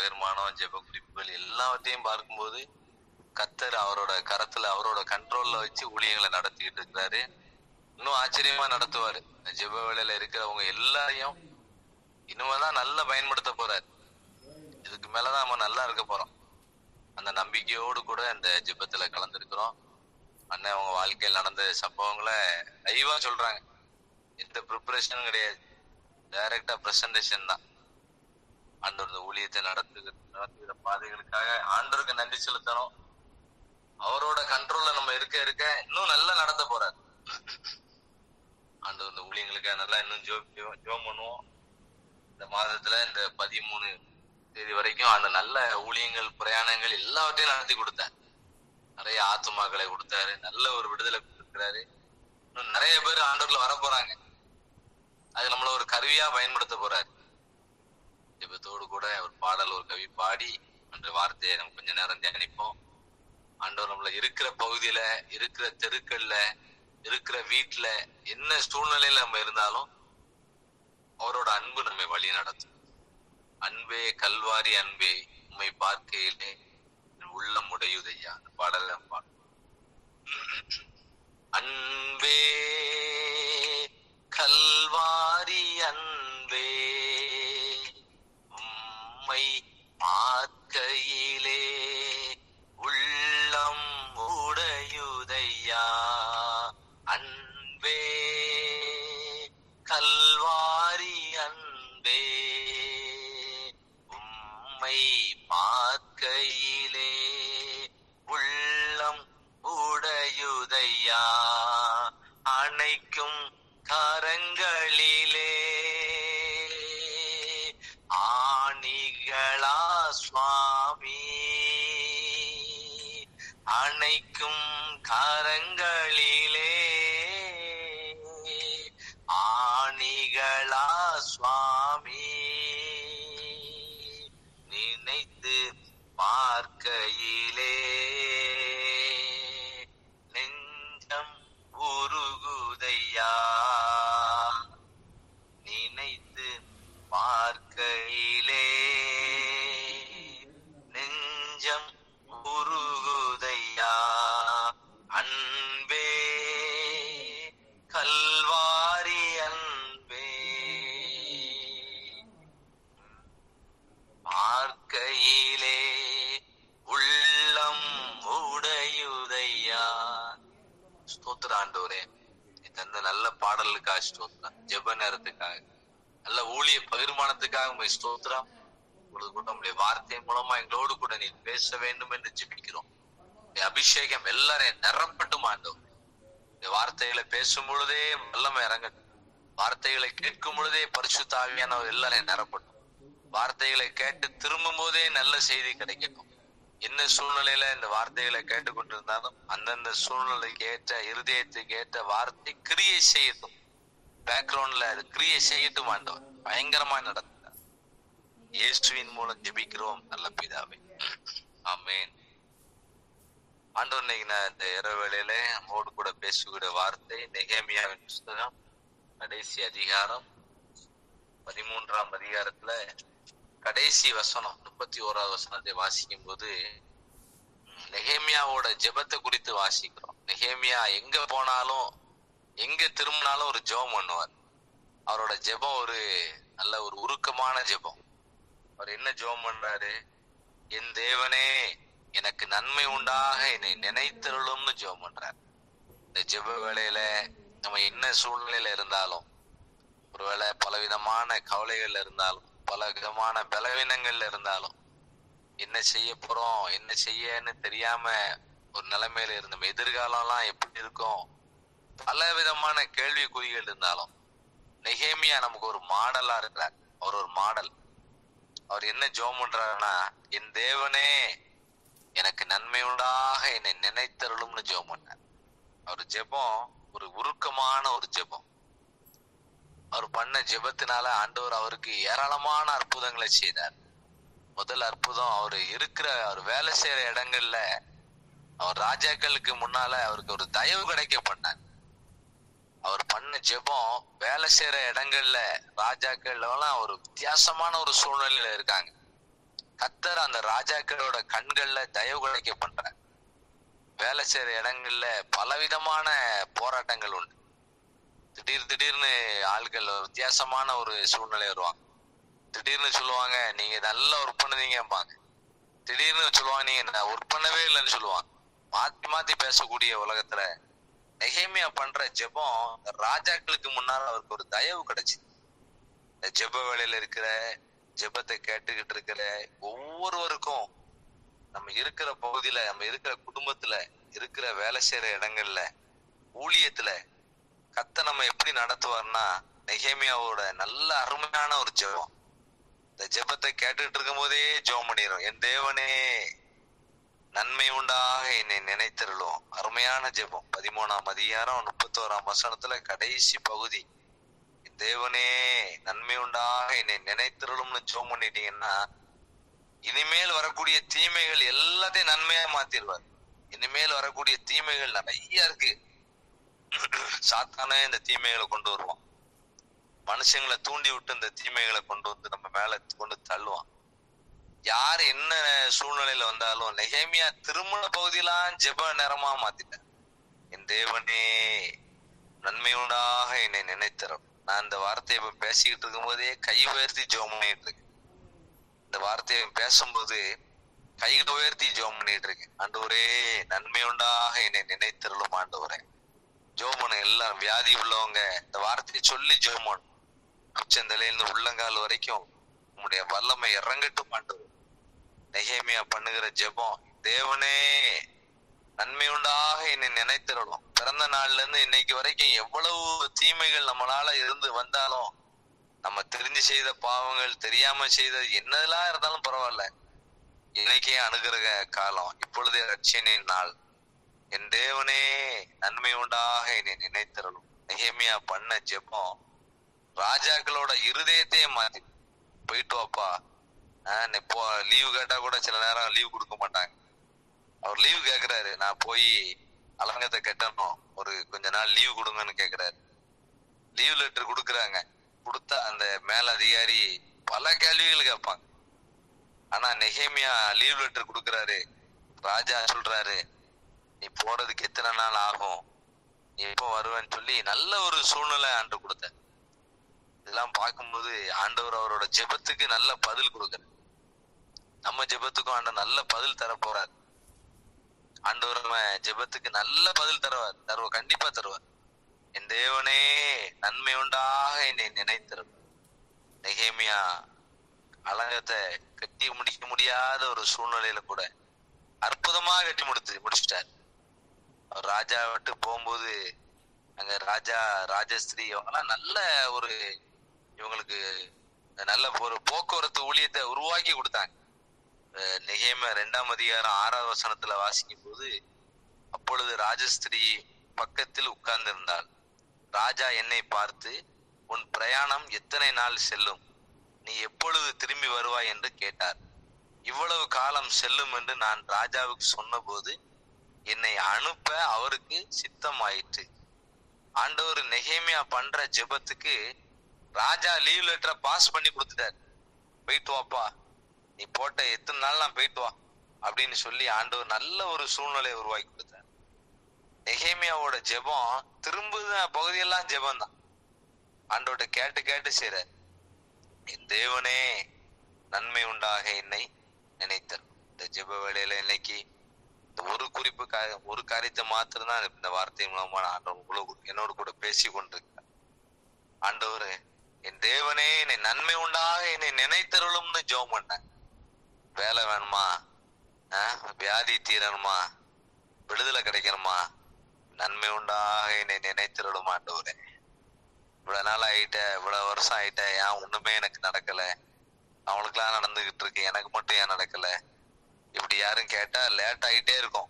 தீர்மானம், ஜெப குறிப்புகள் எல்லாவற்றையும் பார்க்கும்போது கர்த்தர் அவரோட கரத்துல அவரோட கண்ட்ரோல்ல வச்சு ஊழியங்களை நடத்திக்கிட்டு இருக்கிறாரு. இன்னும் ஆச்சரியமா நடத்துவாரு. ஜெப வேளையில இருக்கிறவங்க எல்லாரையும் இனிமேதான் நல்லா பயன்படுத்த போறாரு. இதுக்கு மேலதான் நம்ம நல்லா இருக்க போறோம். அந்த நம்பிக்கையோடு கூட இந்த ஜெபத்துல கலந்துருக்கிறோம். அண்ணன் அவங்க வாழ்க்கையில் நடந்த சம்பவங்களை லைவா சொல்றாங்க. எந்த ப்ரிப்பரேஷனும் கிடையாது, டைரக்டா பிரசன்டேஷன் தான். ஆண்டவர் இந்த ஊழியத்தை நடத்துகிற பாதைகளுக்காக ஆண்டவருக்கு நன்றி செலுத்தணும். அவரோட கண்ட்ரோல்ல நம்ம இருக்க இருக்க இன்னும் நல்லா நடத்த போறாரு. ஆண்டவர் இந்த ஊழியங்களுக்காக நல்லா இன்னும் ஜோம் பண்ணுவோம். இந்த மாதத்துல இந்த 13 தேதி வரைக்கும் அந்த நல்ல ஊழியங்கள், பிரயாணங்கள் எல்லாவற்றையும் நடத்தி கொடுத்தார். நிறைய ஆத்துமாக்களை கொடுத்தாரு, நல்ல ஒரு விடுதலை கொடுக்கிறாரு. இன்னும் நிறைய பேர் ஆண்டவர்ல வர போறாங்க. அது நம்மள ஒரு கருவியா பயன்படுத்த போறாரு. ஜெபத்தோடு கூட ஒரு பாடல், ஒரு கவி பாடி அந்த வார்த்தையை நம்ம கொஞ்ச நேரம் தியானிப்போம். ஆண்டவர் நம்மள இருக்கிற பகுதியில, இருக்கிற தெருக்கள்ல, இருக்கிற வீட்டுல, என்ன சூழ்நிலையில நம்ம இருந்தாலும் அவரோட அன்பு நம்மை வழி நடத்தும். அன்பே கல்வாரி அன்பே உம்மை பார்க்கையிலே உள்ளம் உடையுதையா. அந்த பாடல அன்பே கல்வாரி அன்பே உம்மை பார்க்கையிலே உள்ளம் உடையுதையா. அன்பே கல்வாரி அன்பே உம்மை பார்க்கையிலே உள்ளம் உடையுதையா. அணைக்கும் கரங்களிலே ஆணிகளா சுவாமி, அணைக்கும் கரங்களிலே ஆணிகளா சுவாமி, நினைத்து பார்க்கையிலே நெஞ்சம் உருகுதையா. நினைத்து பார்க்கையிலே நெஞ்சம் உருகுதையா. அன்பே கல்வாரி அன்பே பார்க்கையிலே உள்ளம் உடையுதையா. ஸ்தோத்திர ஆண்டவரே, தந்த நல்ல பாடலுக்காக ஸ்தோத்திரம். ஜெப நேரத்துக்காக, நல்ல ஊழிய பகிர்மானத்துக்காக உங்களை ஸ்தோத்திரம். உங்களுக்கு கூட உங்களுடைய வார்த்தை மூலமா எங்களோடு கூட நீ பேச வேண்டும் என்று ஜெபிக்கிறோம். அபிஷேகம் எல்லாரையும் நிரப்பட்டும் ஆண்டவர். இந்த வார்த்தைகளை பேசும் பொழுதே வல்லமை இறங்கட்டும். வார்த்தைகளை கேட்கும் பொழுதே பரிசுத்த ஆவியானவர் எல்லாரையும் நிரப்பட்டும். வார்த்தைகளை கேட்டு திரும்பும் போதே நல்ல செய்தி கிடைக்கட்டும். என்ன சூழ்நிலையில இந்த வார்த்தைகளை கேட்டுக்கொண்டிருந்தாலும் அந்தந்த சூழ்நிலைக்கு ஏற்ற, இருதயத்துக்கு ஏற்ற வார்த்தை கிரியை செய்யட்டும். பேக்ரவுண்ட்ல அது கிரியை செய்யட்டும் ஆண்டவர். பயங்கரமா நடத்துங்க. இயேசுவின் மூலம் ஜெபிக்கிறோம் நல்ல பிதாவே, ஆமென். ஆண்டவர் இன்னைக்கு நான் இந்த இரவு வேளையில நம்மோடு கூட பேசுகிற வார்த்தை நெகேமியாவின் புஸ்தகம் கடைசி அதிகாரம் 13ஆம் அதிகாரத்துல கடைசி வசனம் 31வது வசனத்தை வாசிக்கும் போது நெகேமியாவோட ஜெபத்தை குறித்து வாசிக்கிறோம். நெகேமியா எங்க போனாலும், எங்க திரும்பினாலும் ஒரு ஜெபம் பண்ணுவார். அவரோட ஜெபம் ஒரு நல்ல ஒரு உருக்கமான ஜெபம். அவர் என்ன ஜெபம் பண்றாரு? என் தேவனே எனக்கு நன்மை உண்டாக என்னை நினைத்தருளும்னு ஜெபம் பண்றாரு. இந்த ஜெப வேளையில நம்ம என்ன சூழ்நிலையில இருந்தாலும், ஒருவேளை பலவிதமான கவலைகள்ல இருந்தாலும், பல விதமான பலவீனங்கள்ல இருந்தாலும், என்ன செய்ய போறோம், என்ன செய்யன்னு தெரியாம ஒரு நிலைமையில இருந்தோம், எதிர்காலம்லாம் எப்படி இருக்கும், பல விதமான கேள்விக்குறிகள் இருந்தாலும் நெகேமியா நமக்கு ஒரு மாடலா இருக்கிறார். அவர் ஒரு மாடல். அவர் என்ன ஜெபம் பண்றாருன்னா, என் தேவனே எனக்கு நன்மை உண்டாக என்னை நினைத்தருளும்னு ஜெபம் பண்ணார். அவர் ஜெபம் ஒரு உருக்கமான ஒரு ஜெபம். அவர் பண்ண ஜெபத்தினால ஆண்டவர் அவருக்கு ஏராளமான அற்புதங்களை செய்தார். முதல் அற்புதம், அவர் வேலை செய்யற இடங்கள்ல அவர் ராஜாக்களுக்கு முன்னால அவருக்கு ஒரு தயவு கிடைக்க பண்ணார். அவர் பண்ண ஜெபம் வேலை செய்யற இடங்கள்ல ராஜாக்கள் எல்லாம் ஒரு வித்தியாசமான ஒரு சூழ்நிலையில இருக்காங்க. கத்தர் அந்த ராஜாக்களோட கண்கள்ல தயவு கிடைக்க பண்ற. வேலை செய்யற இடங்கள்ல பலவிதமான போராட்டங்கள் உண்டு. திடீர்னு ஆட்கள் வித்தியாசமான ஒரு சூழ்நிலை வருவாங்க. திடீர்னு சொல்லுவாங்க நீங்க நல்லா ஒர்க் பண்ணுவீங்கம்பாங்க. திடீர்னு சொல்லுவாங்க நீங்க ஒர்க் பண்ணவே இல்லைன்னு சொல்லுவாங்க. மாத்தி மாத்தி பேசக்கூடிய உலகத்துல நெகேமியா பண்ற ஜெபம் ராஜாக்களுக்கு முன்னால அவருக்கு ஒரு தயவு கிடைச்சு. இந்த ஜெப வேலையில இருக்கிற ஜெபத்தை கேட்டுக்கிட்டு இருக்கிற ஒவ்வொருவருக்கும் நம்ம இருக்கிற பகுதியில, நம்ம இருக்கிற குடும்பத்துல, இருக்கிற வேலை செய்யற இடங்கள்ல, ஊழியத்துல கத்த நம்ம எப்படி நடத்துவார்னா நெகேமியாவோட நல்ல அருமையான ஒரு ஜெபம். இந்த ஜெபத்தை கேட்டுக்கிட்டு இருக்கும் போதே ஜெபம் பண்ணிடும். என் தேவனே நன்மை உண்டாக என்னை நினைத்திருளும். அருமையான ஜெபம். 13ஆம் அதிகாரம் 31ஆம் வசனத்துல கடைசி பகுதி. தேவனே நன்மை உண்டாக என்னை நினைத்திருளும்னு ஜெபம் பண்ணிட்டீங்கன்னா இனிமேல் வரக்கூடிய தீமைகள் எல்லாத்தையும் நன்மையா மாத்திடுவார். இனிமேல் வரக்கூடிய தீமைகள் நிறைய இருக்கு. சாத்தானே இந்த தீமைகளை கொண்டு வருவான். மனுஷங்களை தூண்டி விட்டு இந்த தீமைகளை கொண்டு வந்து நம்ம மேல கொண்டு தள்ளுவான். யாரு என்ன சூழ்நிலையில வந்தாலும் நெகேமியா திருமண பகுதியெல்லாம் ஜெப நேரமா மாத்திட்டேன். என் தேவனே நன்மை உண்டாக என்னை நினைத்தரும். நான் இந்த வார்த்தையை இப்ப பேசிக்கிட்டு இருக்கும் போதே கை உயர்த்தி ஜெபம் பண்ணிட்டு இருக்கேன். இந்த வார்த்தையை பேசும்போது கைகளை உயர்த்தி ஜெபம் பண்ணிட்டு இருக்கேன். ஆண்டவரே நன்மை உண்டாக என்னை நினைத்தருளும் ஆண்டவரே. ஜெபம் பண்ண எல்லாரும் வியாதி உள்ளவங்க இந்த வார்த்தையை சொல்லி ஜெபம் பண்ணணும். உச்சந்தலையிலிருந்து உள்ளங்கால் வரைக்கும் உங்களுடைய வல்லமை இறங்கட்டும் ஆண்டவர். நெகேமியா பண்ணுகிற ஜெபம் தேவனே நன்மை உண்டாக என்னை நினைத்திரணும். பிறந்த நாள்ல இருந்து இன்னைக்கு வரைக்கும் எவ்வளவு தீமைகள் நம்மளால இருந்து வந்தாலும், நம்ம தெரிஞ்சு செய்த பாவங்கள், தெரியாம செய்த என்னதெல்லாம் இருந்தாலும் பரவாயில்ல, இன்னைக்கே அணுகிற காலம், இப்பொழுதே ரட்சணின் நாள். என் தேவனே நன்மை உண்டாக என்னை நினைத்திரணும். நெகேமியா பண்ண ஜெபம் ராஜாக்களோட இருதயத்தையே மாத்தி. போயிட்டு வாப்பா, இப்போ லீவு கேட்டா கூட சில நேரம் லீவு கொடுக்க மாட்டாங்க. அவர் லீவு கேக்குறாரு, நான் போய் அலங்கத்தை கட்டணும், ஒரு கொஞ்ச நாள் லீவு கொடுங்கன்னு கேக்குறாரு. லீவ் லெட்டர் கொடுக்குறாங்க. கொடுத்தா அந்த மேல அதிகாரி பல கேள்விகள் கேட்பாங்க. ஆனா நெகேமியா லீவ் லெட்டர் கொடுக்குறாரு. ராஜா சொல்றாரு, நீ போறதுக்கு எத்தனை நாள் ஆகும், நீ எப்போ வருவேன்னு சொல்லி நல்ல ஒரு சூழ்நிலை ஆண்டு கொடுத்த. இதெல்லாம் பார்க்கும்போது ஆண்டவர் அவரோட ஜெபத்துக்கு நல்ல பதில் கொடுக்குற. நம்ம ஜெபத்துக்கும் ஆண்டவர் நல்ல பதில் தர போறார். ஆண்டவர் நம்ம ஜெபத்துக்கு நல்ல பதில் தருவார், கண்டிப்பா தருவார். என் தேவனே நன்மை உண்டாக என்னை நினைத்திரும். நெகேமியா அலங்கத்தை கட்டி முடிக்க முடியாத ஒரு சூழ்நிலையில கூட அற்புதமா கட்டி முடிச்சிட்டார். அவர் ராஜா விட்டு போகும்போது அங்க ராஜஸ்திரீ அவங்கெல்லாம் நல்ல ஒரு, இவங்களுக்கு நல்ல ஒரு போக்குவரத்து ஊழியத்தை உருவாக்கி கொடுத்தாங்க. நெகேமியா 2ஆம் அதிகாரம் 6வது வசனத்துல வாசிக்கும் போது, அப்பொழுது ராஜஸ்திரீ பக்கத்தில் உட்கார்ந்திருந்தாள். ராஜா என்னை பார்த்து, உன் பிரயாணம் எத்தனை நாள் செல்லும், நீ எப்பொழுது திரும்பி வருவாய் என்று கேட்டார். இவ்வளவு காலம் செல்லும் என்று நான் ராஜாவுக்கு சொன்ன போது என்னை அனுப்ப அவருக்கு சித்தமாயிற்று. ஆண்டவர் நெகேமியா பண்ற ஜெபத்துக்கு ராஜா லீவ் லெட்டரை பாஸ் பண்ணி கொடுத்துட்டார். போயிட்டு வாப்பா, நீ போட்ட எத்தனை நாள் நான் போயிட்டு வா அப்படின்னு சொல்லி ஆண்டவர் நல்ல ஒரு சூழ்நிலையை உருவாக்கி கொடுத்தார். நெகேமியாவோட ஜெபம் திரும்புத பகுதியெல்லாம் ஜெபம் தான். ஆண்டோட கேட்டு கேட்டு செய்ற. என் தேவனே நன்மை உண்டாக என்னை நினைத்தர். இந்த ஜெப வேளையில இன்னைக்கு இந்த ஒரு குறிப்புக்காக ஒரு காரியத்தை மாத்திரம் தான் இந்த வார்த்தை மூலமா ஆண்டவர் என்னோடு கூட பேசி கொண்டிருக்கிறார். ஆண்டவர் என் தேவனே என்னை நன்மை உண்டாக என்னை நினைத்தருளும்னு ஜெபம் பண்ண. வேலை வேணுமா, வியாதி தீரணுமா, விடுதலை கிடைக்கணுமா, நன்மை உண்டாக என்னை நினைத்தருளும் ஆண்டவரே. இவ்வளவு நாள் ஆயிட்ட, இவ்வளவு வருஷம் ஆயிட்ட, ஏன் ஒண்ணுமே எனக்கு நடக்கல, அவனுக்குலாம் நடந்துகிட்டு இருக்கு, எனக்கு மட்டும் ஏன் நடக்கல, இப்படி யாரும் கேட்டா லேட் ஆகிட்டே இருக்கும்.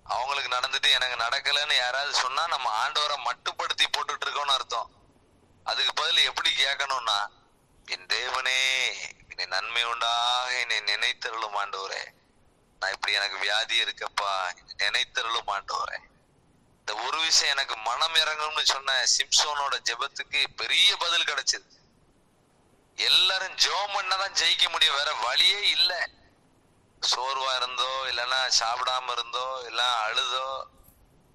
அவங்களுக்கு நடந்துட்டு எனக்கு நடக்கலன்னு யாராவது சொன்னா நம்ம ஆண்டவரை மட்டுப்படுத்தி போட்டுட்டு இருக்கோம்னு அர்த்தம். அதுக்கு பதில் எப்படி கேட்கணும்னா, என் தேவனே என்னை நன்மை உண்டாக என்னை நினைத்தருளும் ஆண்டவரே. நான் இப்படி எனக்கு வியாதி இருக்கப்பா, நினைத்தருளும் ஆண்டவரே. இந்த ஒரு விஷயம் எனக்கு மனம் இறங்கும்னு சொன்ன சிம்சோனோட ஜெபத்துக்கு பெரிய பதில் கிடைச்சது. எல்லாரும் ஜெபம் பண்ணாதான் ஜெயிக்க முடியும், வேற வழியே இல்ல. சோர்வா இருந்தோ, இல்லைன்னா சாப்பிடாம இருந்தோ, இல்ல அழுதோ,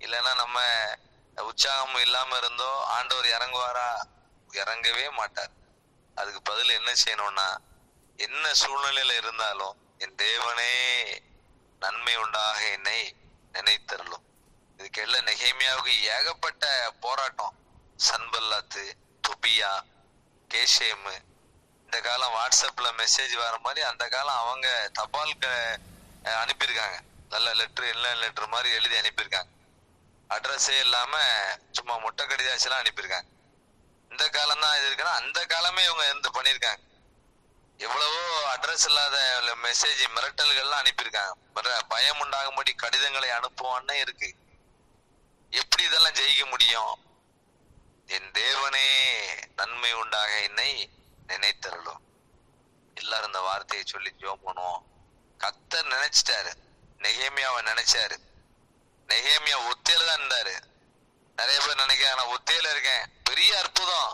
இல்லைன்னா நம்ம உற்சாகம் இல்லாம இருந்தோ ஆண்டவர் இறங்குவாரா? இறங்கவே மாட்டார். அதுக்கு பதில் என்ன செய்யணும்னா, என்ன சூழ்நிலையில இருந்தாலும் என் தேவனே நன்மை உண்டாக என்னை நினைத்தருளும். இதுக்கு எல்லாம் நெகேமியாவுக்கு ஏகப்பட்ட போராட்டம். சன்பல்லாத்து, தொபியா, கேஷேமு, இந்த காலம் வாட்ஸ்அப்ல மெசேஜ் வர மாதிரி அந்த காலம் அவங்க தபால் அனுப்பியிருக்காங்க. நல்ல லெட்டர், எல்லா லெட்டர் மாதிரி எழுதி அனுப்பியிருக்காங்க. அட்ரஸே இல்லாம சும்மா முட்டை கடிதாச்சு எல்லாம் அனுப்பியிருக்காங்க. இந்த காலம் தான் இது இருக்குன்னா அந்த காலமே இவங்க இருந்து பண்ணியிருக்காங்க. எவ்வளவோ அட்ரஸ் இல்லாத மெசேஜ் மிரட்டல்கள்லாம் அனுப்பியிருக்காங்க. பயம் உண்டாகும்படி கடிதங்களை அனுப்புவான்னு இருக்கு. எப்படி இதெல்லாம் ஜெயிக்க முடியும்? என் தேவனே நன்மை உண்டாக என்னை நினைத்தருளும். எல்லாரும் இந்த வார்த்தையை சொல்லி ஜெபம் பண்ணுவோம். கர்த்தர் நினைச்சிட்டாரு, நெகேமியாவை நினைச்சாரு. நெகேமியா ஒத்தையில தான் இருந்தாரு. நிறைய பேர் நினைக்கிறாங்க நான் ஒத்தையில இருக்கேன், பெரிய அற்புதம்.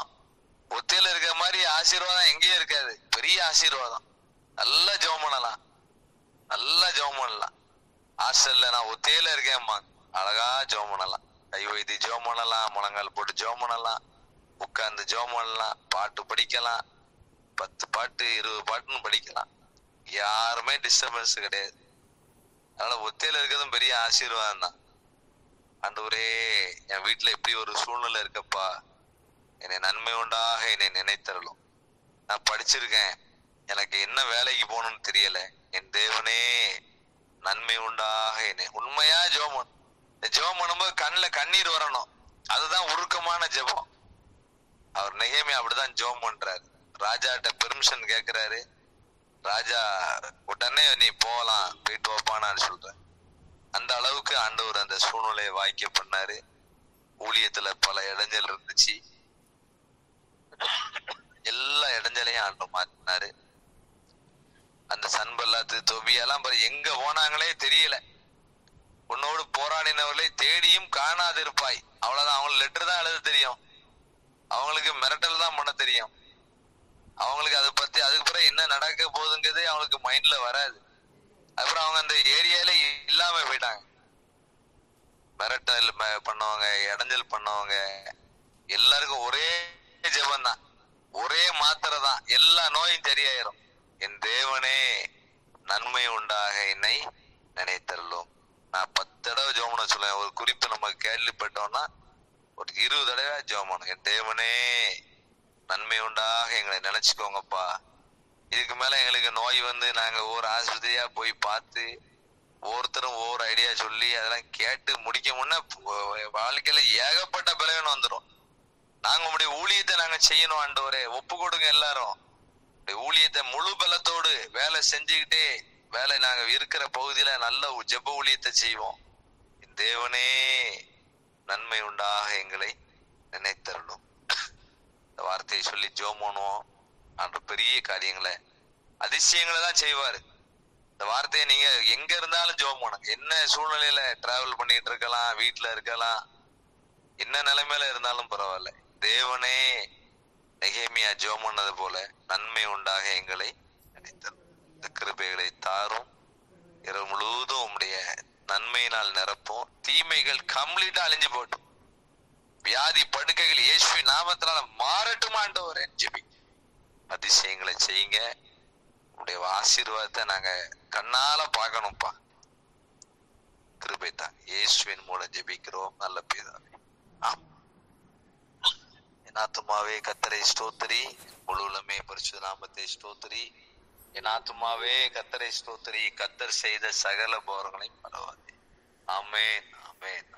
ஒத்தையில இருக்கிற மாதிரி ஆசீர்வாதம் எங்கேயும் இருக்காது. பெரிய ஆசீர்வாதம். நல்லா ஜெபம் பண்ணலாம், நல்லா ஜெபம் பண்ணலாம். ஹாஸ்டல்ல நான் ஒத்தையில இருக்கேன்மா, அழகா ஜெபம் பண்ணலாம். கை வைத்து ஜெபம் பண்ணலாம், முழங்கால் போட்டு ஜெபம் பண்ணலாம், உட்கார்ந்து ஜெபம் பண்ணலாம், பாட்டு படிக்கலாம், 10 பாட்டு 20 பாட்டுன்னு படிக்கலாம். யாருமே டிஸ்டர்பன்ஸ் கிடையாது. அதனால ஒத்தையில இருக்கிறதும் பெரிய ஆசீர்வாதம் தான். ஆண்டவரே என் வீட்டுல எப்படி ஒரு சூழ்நிலை இருக்கப்பா, என்னை நன்மை உண்டாக என்னை நினைத்தரலும். நான் படிச்சிருக்கேன், எனக்கு என்ன வேலைக்கு போகணும்னு தெரியல. என் தேவனே நன்மை உண்டாக என்னை. உண்மையா ஜெபம், ஜெபம் பண்ணும்போது கண்ணில் கண்ணீர் வரணும். அதுதான் உருக்கமான ஜெபம். அவர் நெகேமியா அப்படிதான் ஜெபம் பண்றாரு. ராஜாட்ட பெர்மிஷன் கேட்கிறாரு. ராஜா உடனே நீ போகலாம், போயிட்டு வாப்பான்னு சொல்ற. அந்த அளவுக்கு ஆண்டவர் அந்த சூழ்நிலையை வாய்க்க பண்ணாரு. ஊழியத்துல பல இடைஞ்சல் இருந்துச்சு, எல்லா இடைஞ்சலையும் ஆண்டவர் மாத்தினாரு. அந்த சன்பல்லாத்து, தொபியெல்லாம் எங்க போனாங்களே தெரியல. உன்னோடு போராடினவர்களை தேடியும் காணாதிருப்பாய். அவ்வளவுதான். அவங்களுக்கு லெட்டர் தான் எழுத தெரியும், அவங்களுக்கு மிரட்டல் தான் பண்ண தெரியும். அவங்களுக்கு அதை பத்தி அதுக்கு பிறகு என்ன நடக்க போகுதுங்கிறதே அவங்களுக்கு மைண்ட்ல வராது. அப்புறம் அவங்க அந்த ஏரியால இல்லாம போயிட்டாங்க. மிரட்டல் பண்ணவங்க, இடைஞ்சல் பண்ணவங்க எல்லாருக்கும் ஒரே ஜெபம் தான், ஒரே மாத்திரை தான், எல்லா நோயும் சரியாயிரும். என் தேவனே நன்மை உண்டாக என்னை நினைத்தருளும். நான் 10 தடவை ஜெபம் பண்ண சொல்லுவேன். ஒரு குறிப்பு நம்ம கேள்விப்பட்டோம்னா ஒரு 20 தடவை ஜெபம் பண்ணணும். என் தேவனே நன்மை உண்டாக எங்களை நினைச்சுக்கோங்கப்பா. இதுக்கு மேல எங்களுக்கு நோய் வந்து நாங்க ஒவ்வொரு ஆஸ்பத்திரியா போய் பார்த்து ஒவ்வொருத்தரும் ஒவ்வொரு ஐடியா சொல்லி அதெல்லாம் கேட்டு முடிக்க முன்ன வாழ்க்கையில ஏகப்பட்ட பலவீனம் வந்துடும். நாங்க உங்களுடைய ஊழியத்தை நாங்க செய்யணும் ஆண்டவரே, ஒப்பு கொடுங்க. எல்லாரும் ஊழியத்தை முழு பலத்தோடு வேலை செஞ்சுக்கிட்டே வேலை நாங்க இருக்கிற பகுதியில நல்ல ஜெப ஊழியத்தை செய்வோம். தேவனே நன்மை உண்டாக எங்களை நினைத்தருளும். இந்த வார்த்தையை சொல்லி ஜெபம் பண்ணுவோம். ஆண்டவர் பெரிய காரியங்களை, அதிசயங்களை தான் செய்வாரு. இந்த வார்த்தையை நீங்க எங்க இருந்தாலும் ஜெபம் பண்ணுங்க. என்ன சூழ்நிலையில டிராவல் பண்ணிட்டு இருக்கலாம், வீட்டுல இருக்கலாம், என்ன நிலைமையில இருந்தாலும் பரவாயில்ல. தேவனே நெகேமியா ஜெபம் பண்ணது போல நன்மை உண்டாக எங்களை நினைத்தருளும். இந்த கிருபைகளை தாரும். இரவு முழுவதும் உம்முடைய நன்மையினால் நிரப்பும். தீமைகள் கம்ப்ளீட்டா அழிஞ்சு போட்டும். வியாதி படுக்கைகள் இயேசுவின் நாமத்தினால மாறட்டும் ஆண்டவரே. ஜெபி அதிசயங்களை செய்யுங்க. உடைய ஆசீர்வாதத்தை நாங்க கண்ணால பார்க்கணும்ப்பா. கிருபை தான். இயேசுவின் மூலம் ஜெபிக்கிறோம் நல்ல பிதாவே. ஆம். என் ஆத்துமாவே கர்த்தரை ஸ்தோத்திரி, முழுவலுமே பரிசுத்த நாமத்தை ஸ்தோத்திரி. என் ஆத்துமாவே கர்த்தரை ஸ்தோத்திரி, கர்த்தர் செய்த சகல போர்களையும் மறவாதே. ஆமென், ஆமென்.